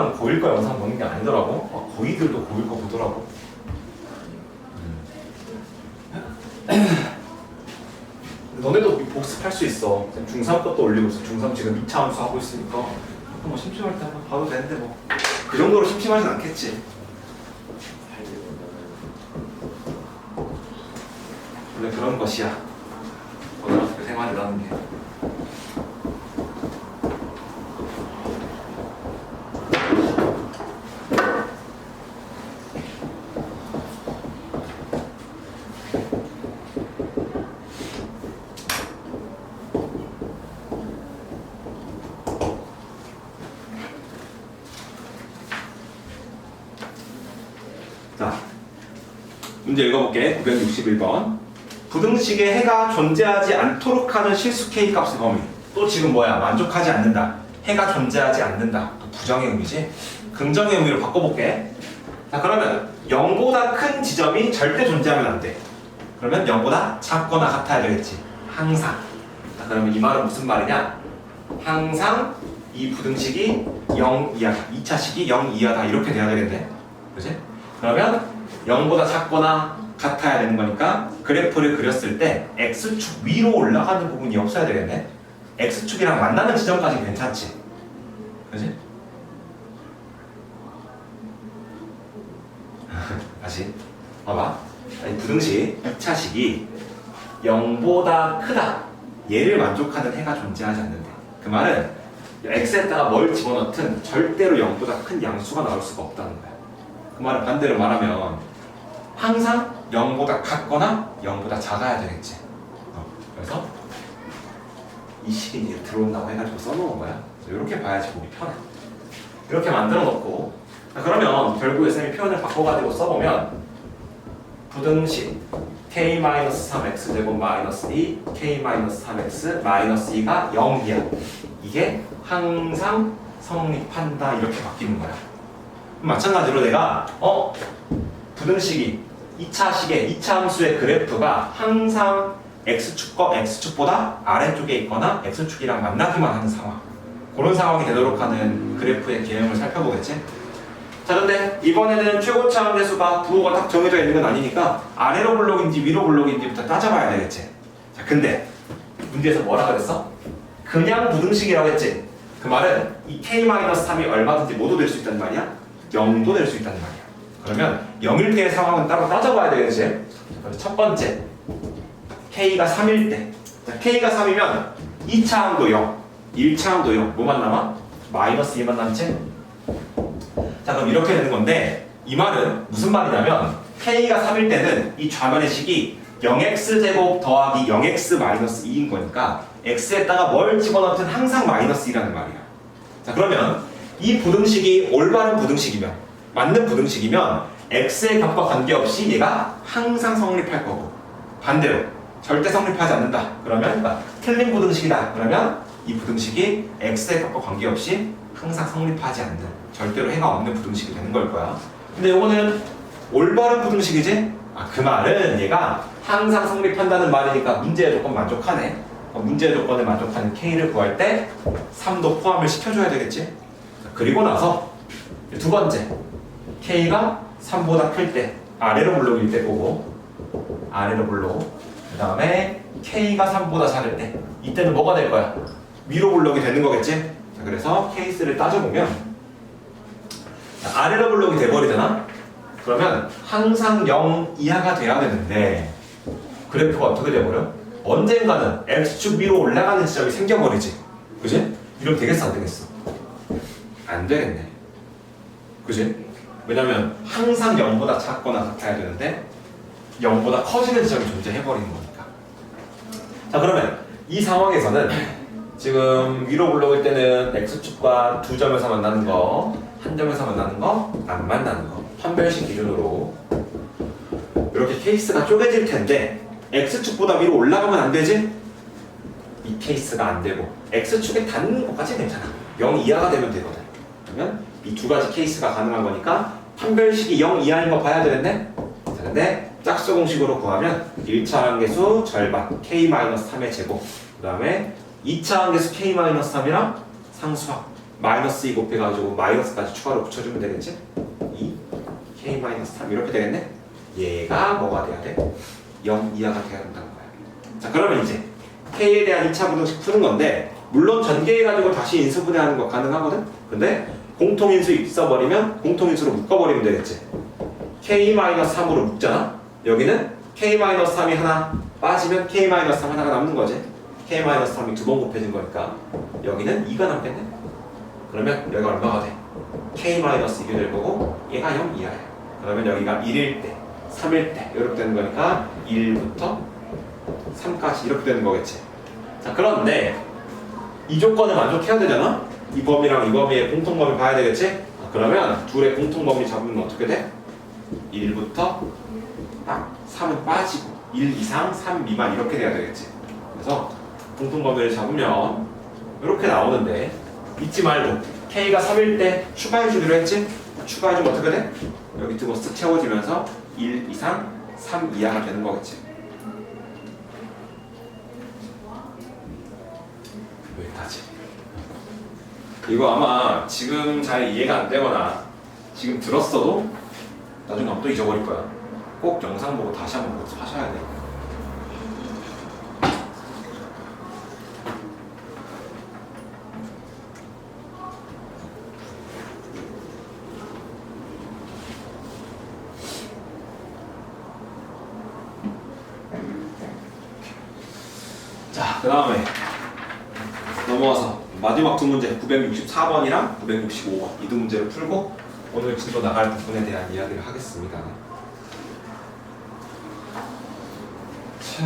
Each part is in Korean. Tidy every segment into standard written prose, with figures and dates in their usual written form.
고1만 고1 거 영상 보는 게 아니더라고. 고2들도 고1 거 보더라고. 너네도 복습할 수 있어. 중3 것도 올리고 있어. 중3 지금 2차 함수 하고 있으니까 뭐 심심할 때 한번 봐도 되는데 뭐 그 정도로 심심하진 않겠지. 원래 그런 것이야. 고등학교 생활이라는 게. 자, 문제 읽어볼게. 961번. 부등식에 해가 존재하지 않도록 하는 실수 K 값의 범위. 또 지금 뭐야? 만족하지 않는다. 해가 존재하지 않는다. 또 부정의 의미지? 긍정의 의미로 바꿔볼게. 자, 그러면 0보다 큰 지점이 절대 존재하면 안 돼. 그러면 0보다 작거나 같아야 되겠지. 항상. 자, 그러면 이 말은 무슨 말이냐? 항상 이 부등식이 0 이하다. 2차식이 0 이하다. 이렇게 돼야 되겠네. 그치? 그러면 0보다 작거나 같아야 되는 거니까 그래프를 그렸을 때 X축 위로 올라가는 부분이 없어야 되겠네. X축이랑 만나는 지점까지 괜찮지. 그치? 다시 봐봐. 이 부등식 2차식이 0보다 크다. 얘를 만족하는 해가 존재하지 않는데, 그 말은 X에다가 뭘 집어넣든 절대로 0보다 큰 양수가 나올 수가 없다는 거야. 그 말은 반대로 말하면 항상 0보다 같거나 0보다 작아야 되겠지. 그래서 이 식이 이제 들어온다고 해가지고 써놓은 거야. 이렇게 봐야지 보기 편해. 이렇게 만들어 놓고, 그러면 결국에 쌤이 표현을 바꿔가지고 써보면 부등식 k-3x제곱 마이너스 2 k-3x 마이너스 2가 0이야. 이게 항상 성립한다. 이렇게 바뀌는 거야. 마찬가지로 내가 부등식이 2차식의 2차 함수의 그래프가 항상 x축보다 아래쪽에 있거나 x축이랑 만나기만 하는 상황, 그런 상황이 되도록 하는 그래프의 개념을 살펴보겠지. 자, 근데 이번에는 최고치 함대수가 부호가 딱 정해져 있는 건 아니니까 아래로 블록인지 위로 블록인지부터 따져봐야 되겠지. 자, 근데 문제에서 뭐라 그랬어? 그냥 부등식이라고 했지. 그 말은 이 k-3이 얼마든지 모두 될 수 있다는 말이야. 0도 될 수 있다는 말이야. 그러면 0일 때의 상황은 따로 따져봐야 되겠지. 그래서 첫 번째, K가 3일 때. 자, K가 3이면 2차 항도 0, 1차 항도 0. 뭐만 남아? 마이너스 2만 남지? 자, 그럼 이렇게 되는 건데, 이 말은 무슨 말이냐면 K가 3일 때는 이 좌면의 식이 0x제곱 더하기 0x 마이너스 2인 거니까 x에다가 뭘 집어넣든 항상 마이너스 2라는 말이야. 자, 그러면 이 부등식이 올바른 부등식이면, 맞는 부등식이면 x의 값과 관계없이 얘가 항상 성립할 거고, 반대로 절대 성립하지 않는다. 그러면 틀린 부등식이다. 그러면 이 부등식이 x의 값과 관계없이 항상 성립하지 않는, 절대로 해가 없는 부등식이 되는 걸 거야. 근데 이거는 올바른 부등식이지? 그 말은 얘가 항상 성립한다는 말이니까 문제의 조건 만족하네. 문제의 조건에 만족하는 k를 구할 때 3도 포함을 시켜줘야 되겠지? 그리고 나서 두 번째, k가 3보다 클 때 아래로 블록일 때 보고, 아래로 블록. 그 다음에 k가 3보다 작을 때, 이때는 뭐가 될 거야? 위로 블록이 되는 거겠지? 자, 그래서 케이스를 따져보면 아래로 블록이 돼버리잖아? 그러면 항상 0 이하가 돼야 되는데 그래프가 어떻게 돼버려? 언젠가는 x축 위로 올라가는 지점이 생겨버리지. 그지? 이러면 되겠어, 안 되겠어? 안 되겠네. 그지? 왜냐면 항상 0보다 작거나 같아야 되는데 0보다 커지는 지점이 존재해버리는 거니까. 자, 그러면 이 상황에서는 지금 위로 블록일 때는 x축과 두 점에서 만나는 거, 한 점에서 만나는 거, 안 만나는 거, 판별식 기준으로 이렇게 케이스가 쪼개질 텐데 x축보다 위로 올라가면 안 되지? 이 케이스가 안 되고 x축에 닿는 것까지 괜찮아. 0 이하가 되면 되거든. 그러면 이 두 가지 케이스가 가능한 거니까 판별식이 0 이하인 거 봐야 되겠네? 자, 근데 짝수 공식으로 구하면 1차 항계수 절반 k-3의 제곱, 그 다음에 2차 항계수 k-3이랑 상수합, 마이너스 2 곱해가지고 마이너스까지 추가로 붙여주면 되겠지? 2 k 마이너스 3 이렇게 되겠네? 얘가 뭐가 돼야 돼? 0 이하가 돼야 된다는 거야. 자, 그러면 이제 k에 대한 2차 부등식 푸는 건데 물론 전개해가지고 다시 인수분해하는 거 가능하거든? 근데 공통인수 있어버리면 공통인수로 묶어버리면 되겠지? k-3으로 묶잖아? 여기는 k-3이 하나 빠지면 k-3 하나가 남는 거지? k-3이 두 번 곱해진 거니까 여기는 2가 남겠네? 그러면 여기가 얼마가 돼? k-2이 될 거고 얘가 0 이하야. 그러면 여기가 1일 때, 3일 때 이렇게 되는 거니까 1부터 3까지 이렇게 되는 거겠지. 자, 그런데 이 조건을 만족해야 되잖아? 이 범위랑 이 범위의 공통범위 봐야 되겠지? 그러면 둘의 공통범위 잡으면 어떻게 돼? 1부터 딱 3은 빠지고 1 이상 3 미만 이렇게 돼야 되겠지. 그래서 공통범위를 잡으면 이렇게 나오는데 잊지 말고 K가 3일 때 추가해주기로 했지? 추가해주면 어떻게 돼? 여기 두고 쓱 채워지면서 1 이상 3 이하가 되는 거겠지. 여기까지. 이거 아마 지금 잘 이해가 안 되거나 지금 들었어도 나중에 또 잊어버릴 거야. 꼭 영상 보고 다시 한번 연습하셔야 돼. 자, 그 다음에 넘어와서 마지막 두 문제 964번이랑 965번 이 두 문제를 풀고 오늘 진도 나갈 부분에 대한 이야기를 하겠습니다. 자,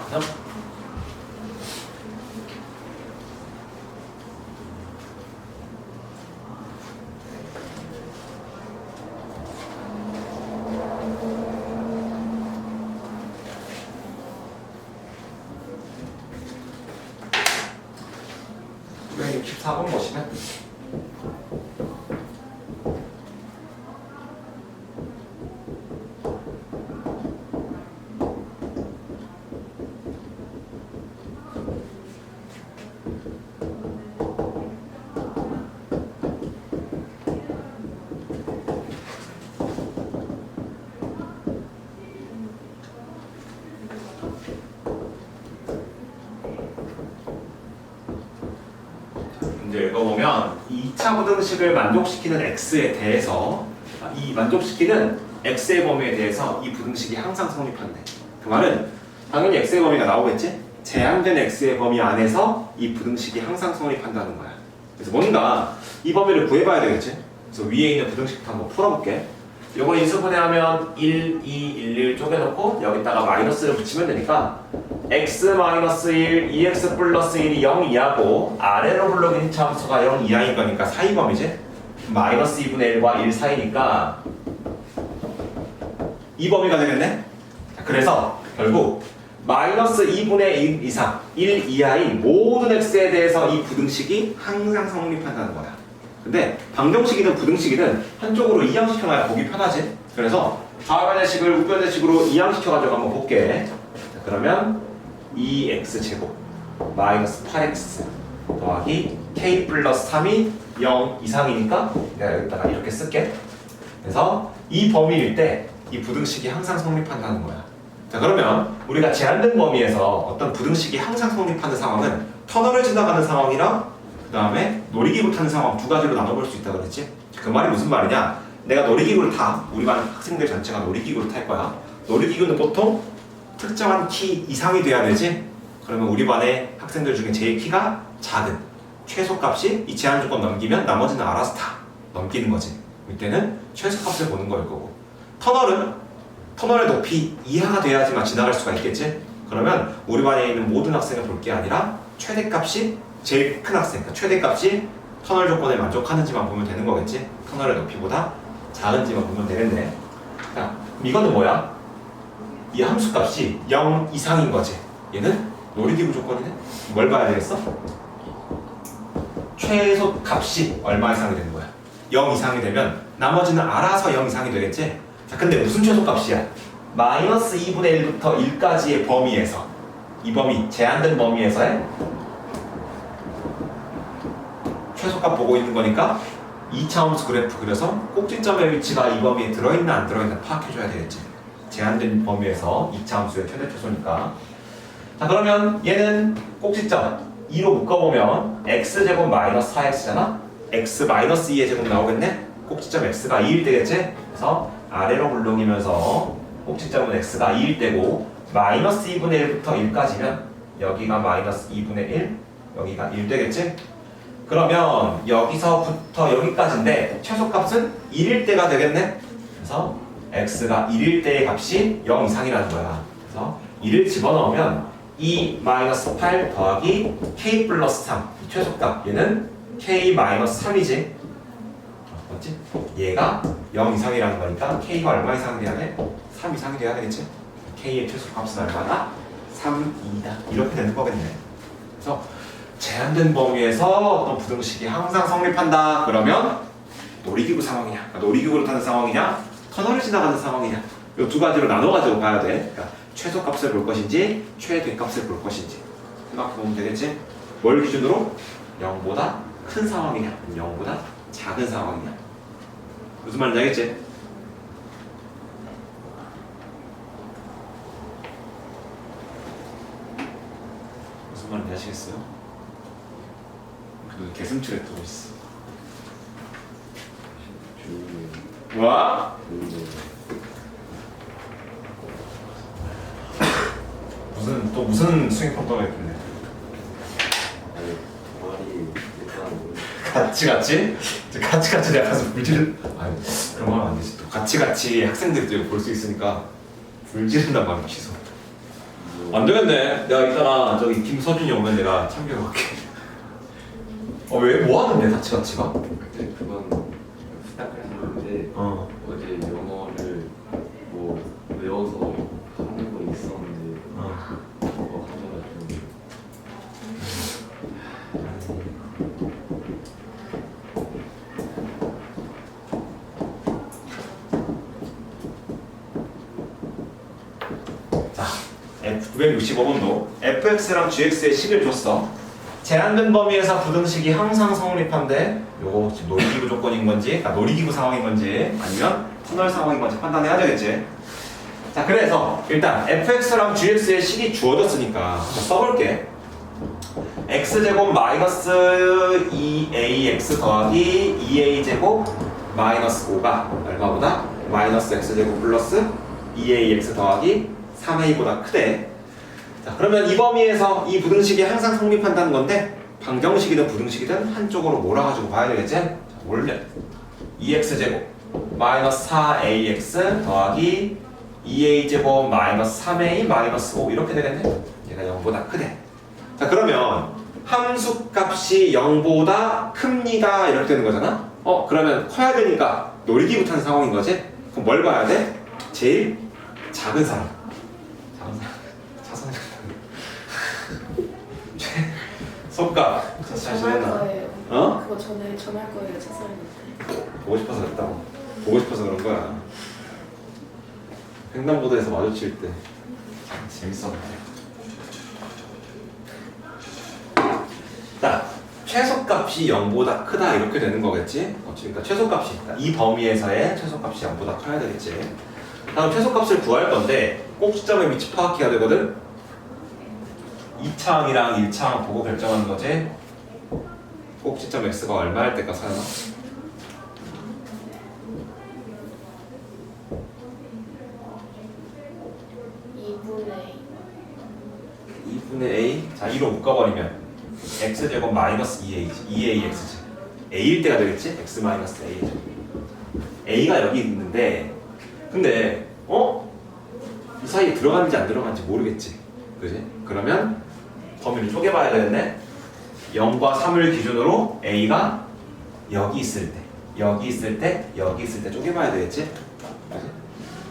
다음. 네, 64번 보시면 문제 읽어보면 2차 부등식을 만족시키는 x에 대해서 이 만족시키는 x의 범위에 대해서 이 부등식이 항상 성립한대. 그 말은 당연히 x의 범위가 나오겠지? 제한된 x의 범위 안에서 이 부등식이 항상 성립한다는 거야. 그래서 뭔가 이 범위를 구해봐야 되겠지? 그래서 위에 있는 부등식부터 한번 풀어볼게. 요거 인수분해하면 1, 2, 1, 1 쪼개놓고 여기다가 마이너스를 붙이면 되니까 x-1, 2x 플러스 1이 0 이하고 아래로 불러긴 함수가 0 이하인 거니까 사이 범위지? 마이너스 2분의 1과 1 사이니까 이 범위가 되겠네? 그래서 결국 마이너스 2분의 1 이상 1 이하인 모든 x에 대해서 이 부등식이 항상 성립한다는 거야. 근데 방정식이든 부등식이든 한쪽으로 이항시켜놔야 보기 편하지? 그래서 좌변의식을 우변의식으로 이항시켜가지고 한번 볼게. 자, 그러면 2x제곱 마이너스 8x 더하기 k 플러스 3이 0 이상이니까 내가 여기다가 이렇게 쓸게. 그래서 이 범위일 때 이 부등식이 항상 성립한다는 거야. 자, 그러면 우리가 제한된 범위에서 어떤 부등식이 항상 성립하는 상황은 터널을 지나가는 상황이랑 그 다음에 놀이기구 타는 상황 두 가지로 나눠볼 수 있다고 그랬지? 그 말이 무슨 말이냐? 내가 놀이기구를 타. 우리 반 학생들 전체가 놀이기구를 탈 거야. 놀이기구는 보통 특정한 키 이상이 돼야 되지? 그러면 우리 반의 학생들 중에 제일 키가 작은 최소값이 이 제한 조건 넘기면 나머지는 알아서 다 넘기는 거지. 이때는 최소값을 보는 거일 거고. 터널의 높이 이하가 돼야지만 지나갈 수가 있겠지? 그러면 우리 반에 있는 모든 학생을 볼 게 아니라 최대값이 제일 큰 학생, 그러니까 최대값이 터널 조건에 만족하는지만 보면 되는 거겠지? 터널의 높이보다 작은지만 보면 되겠네. 자, 이거는 뭐야? 이 함수값이 0 이상인 거지. 얘는 놀이기구 조건이네? 뭘 봐야 되겠어? 최소값이 얼마 이상이 되는 거야? 0 이상이 되면 나머지는 알아서 0 이상이 되겠지? 자, 근데 무슨 최소값이야? 마이너스 2분의 1부터 1까지의 범위에서 이 범위, 제한된 범위에서의 최소값 보고 있는 거니까 2차함수 그래프 그려서 꼭지점의 위치가 이 범위에 들어있나 안 들어있나 파악해줘야 되겠지. 제한된 범위에서 2차함수의 최대 최소니까. 자 그러면 얘는 꼭지점 2로 묶어보면 x제곱 마이너스 4x잖아? x 마이너스 2의 제곱 나오겠네? 꼭지점 x가 2일 때겠지? 그래서 아래로 굴러오면서 꼭지점은 x가 2일 때고 마이너스 2분의 1부터 1까지면 여기가 마이너스 2분의 1, 여기가 1 되겠지? 그러면 여기서부터 여기까지인데 최소값은 1일 때가 되겠네? 그래서 x가 1일 때의 값이 0 이상이라는 거야. 그래서 1을 집어넣으면 2-8 더하기 k 플러스 3 최소값 얘는 k 마이너스 3이지 맞지? 얘가 0 이상이라는 거니까 k가 얼마 이상이 돼야 돼? 3 이상이 돼야 되겠지? k의 최소값은 얼마다? 3이다 이렇게 되는 거겠네. 그래서 제한된 범위에서 어떤 부등식이 항상 성립한다 그러면 놀이기구 상황이냐 놀이기구를 타는 상황이냐 터널을 지나가는 상황이냐 이 두 가지로 나눠가지고 봐야 돼. 그러니까 최소값을 볼 것인지 최대값을 볼 것인지 생각해보면 되겠지? 뭘 기준으로? 0보다 큰 상황이냐 0보다 작은 상황이냐 무슨 말인지 알겠지? 무슨 말인지 아시겠어요? 그 개슴츠레 뜨고 있어. 와? 무슨 스윙 평가가 있길래? 같이 내가 가서 불지른 아니 그런 말 안 되지. 또 같이 학생들이 볼 수 있으니까 불지른단 말이야 취소. 안 되겠네. 내가 이따가 저기 김서준이 오면 내가 참교할게. 왜? 뭐 하는데 같이가? 그때 그건 시작했는데 어제 영어를 뭐 외워서 하는 거 있었는데 그거 하느라 자, F965번도 fx랑 gx의 식을 줬어. 제한된 범위에서 부등식이 항상 성립한데 요거 지금 놀이기구 조건인 건지 놀이기구 상황인 건지 아니면 터널 상황인 건지 판단해야 되겠지. 자 그래서 일단 fx랑 gx의 식이 주어졌으니까 써볼게. x제곱 마이너스 2ax 더하기 2a제곱 마이너스 5가 얼마보다? 마이너스 x제곱 플러스 2ax 더하기 3a보다 크대. 자, 그러면 이 범위에서 이 부등식이 항상 성립한다는 건데 방정식이든 부등식이든 한쪽으로 몰아가지고 봐야 되겠지? 자, 원래 2x제곱 마이너스 4ax 더하기 2a제곱 마이너스 3a 마이너스 5 이렇게 되겠네? 얘가 0보다 크대. 자 그러면 함수값이 0보다 큽니다 이렇게 되는 거잖아? 그러면 커야 되니까 놀이기구 타는 상황인 거지? 그럼 뭘 봐야 돼? 제일 작은 사람 손값 전할 거예요. 어? 그거 전할 거예요. 차선인데. 보고 싶어서 그랬다고. 보고 싶어서 그런 거야. 횡단보도에서 마주칠 때 재밌었는데. 자, 최소값이 0보다 크다 이렇게 되는 거겠지? 그러니까 최소값이 있다. 이 범위에서의 최소값이 0보다 커야 되겠지. 다음 최소값을 구할 건데 꼭지점의 위치 파악해야 되거든. 2차항이랑 1차항 보고 결정하는 거지. 꼭지점 x가 얼마일 때까 사나? 2분의 a. 자 2로 묶어버리면 x제곱 마이너스 2a지. 2ax지. a일 때가 되겠지? x 마이너스 a죠. a가 여기 있는데 근데 이 사이에 들어갔는지 안 들어갔는지 모르겠지. 그지? 그러면 범위를 쪼개봐야 되겠네. 0과 3을 기준으로 a가 여기 있을 때, 여기 있을 때, 여기 있을 때 쪼개봐야 되겠지? 그지?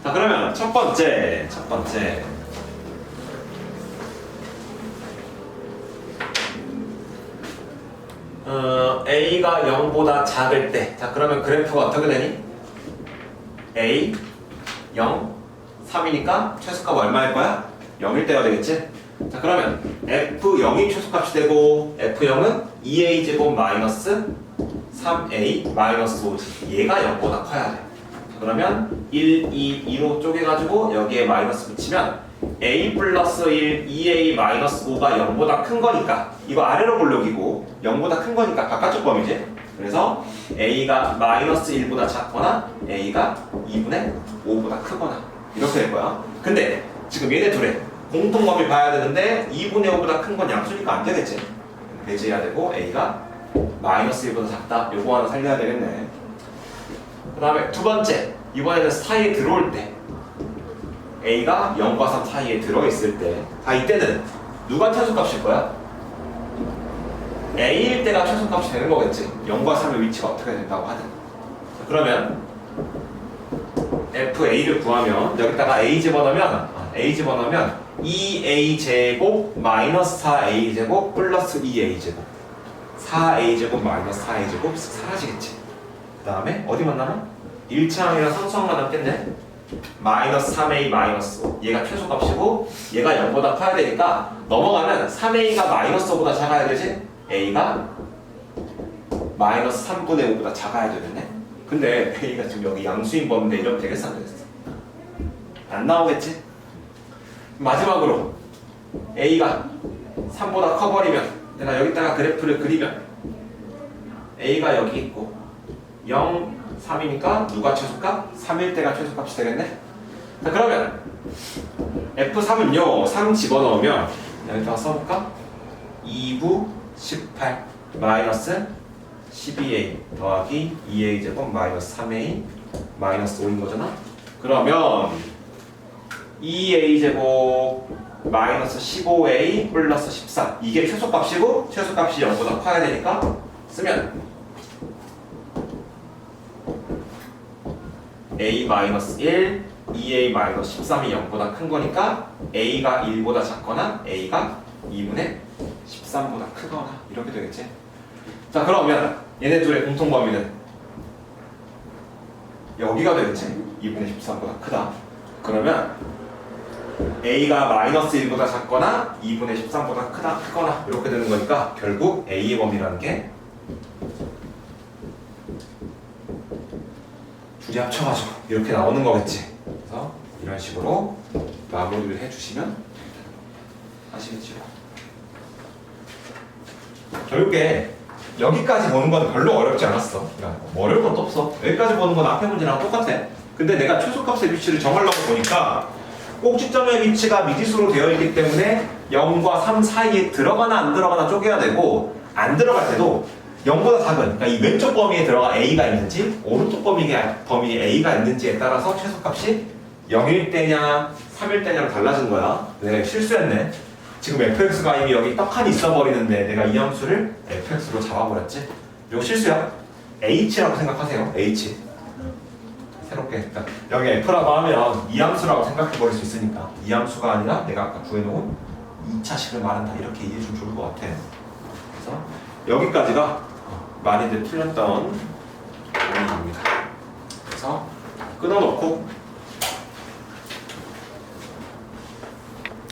자 그러면 첫 번째 a가 0보다 작을 때, 자 그러면 그래프가 어떻게 되니? a 0 3이니까 최소값 얼마일 거야? 0일 때가 되겠지? 자 그러면 f0이 최소값이 되고 f0은 2a제곱 마이너스 3a 마이너스 5지. 얘가 0보다 커야 돼. 그러면 1, 2, 2로 쪼개가지고 여기에 마이너스 붙이면 a 플러스 1, 2a 마이너스 5가 0보다 큰 거니까 이거 아래로 볼록이고 0보다 큰 거니까 바깥쪽 범위지. 그래서 a가 마이너스 1보다 작거나 a가 2분의 5보다 크거나 이렇게 될 거야. 근데 지금 얘네 둘의 공통범위 봐야 되는데 2분의 5보다 큰 건 양수니까 안 되겠지. 배제해야 되고 a가 마이너스 1보다 작다. 요거 하나 살려야 되겠네. 그 다음에 두 번째, 이번에는 사이에 들어올 때 a가 0과 3 사이에 들어있을 때, 이때는 누가 최소값일 거야? a일 때가 최소값이 되는 거겠지. 0과 3의 위치가 어떻게 된다고 하든. 그러면 fa를 구하면 여기다가 a 집어넣으면 2a 제곱 마이너스 4a 제곱 플러스 2a 제곱 4a 제곱 마이너스 4a 제곱 사라지겠지. 그 다음에 어디만 남아? 1차항이랑 선수항만 남겠네. 마이너스 3a 마이너스 5 얘가 최소값이고 얘가 0보다 커야 되니까 넘어가면 3a가 마이너스 5보다 작아야 되지. a가 마이너스 3분의 5보다 작아야 되겠네. 근데 a가 지금 여기 양수인 범위인데 이러면 되겠어 안 되겠어? 안 나오겠지? 마지막으로 a가 3보다 커버리면 내가 여기다가 그래프를 그리면 a가 여기 있고 0, 3이니까 누가 최소값? 3일 때가 최소값이 되겠네? 자, 그러면 F3은요 3 집어넣으면 여기다가 써볼까? 2부 18 마이너스 12a 더하기 2a 제곱 마이너스 3a 마이너스 5인 거잖아? 그러면 2a 제곱 마이너스 15a 플러스 14 이게 최소값이고 최소값이 0보다 커야 되니까 쓰면 a 마이너스 1, 2a 마이너스 13이 0보다 큰 거니까 a가 1보다 작거나 a가 2분의 13보다 크거나 이렇게 되겠지. 자 그러면 얘네 둘의 공통 범위는 여기가 되겠지. 2분의 13보다 크다. 그러면 a가 마이너스 1보다 작거나 2분의 13보다 크거나 이렇게 되는 거니까 결국 a의 범위라는 게 둘이 합쳐가지고 이렇게 나오는 거겠지. 그래서 이런 식으로 마무리를 해주시면 아시겠죠? 결국에 여기까지 보는 건 별로 어렵지 않았어. 그러니까 뭐 어려울 것도 없어. 여기까지 보는 건 앞에 문제랑 똑같아. 근데 내가 최소값의 위치를 정하려고 보니까 꼭지점의 위치가 미지수로 되어 있기 때문에 0과 3 사이에 들어가나 안 들어가나 쪼개야 되고 안 들어갈 때도 0보다 작은, 그러니까 이 왼쪽 범위에 들어가 a가 있는지 오른쪽 범위에 a가 있는지에 따라서 최소값이 0일 때냐 3일 때냐로 달라진 거야. 내가 실수했네. 지금 fx가 이미 여기 떡하니 있어버리는데 내가 이 함수를 fx로 잡아버렸지. 이거 실수야. h라고 생각하세요. h. 새롭게. 그러니까 여기 f라고 하면 이 함수라고 생각해버릴 수 있으니까 이 함수가 아니라 내가 아까 구해놓은 2차식을 말한다. 이렇게 이해해주면 좋을 것 같아. 그래서 여기까지가 많이들 틀렸던 원인입니다. 그래서 끊어놓고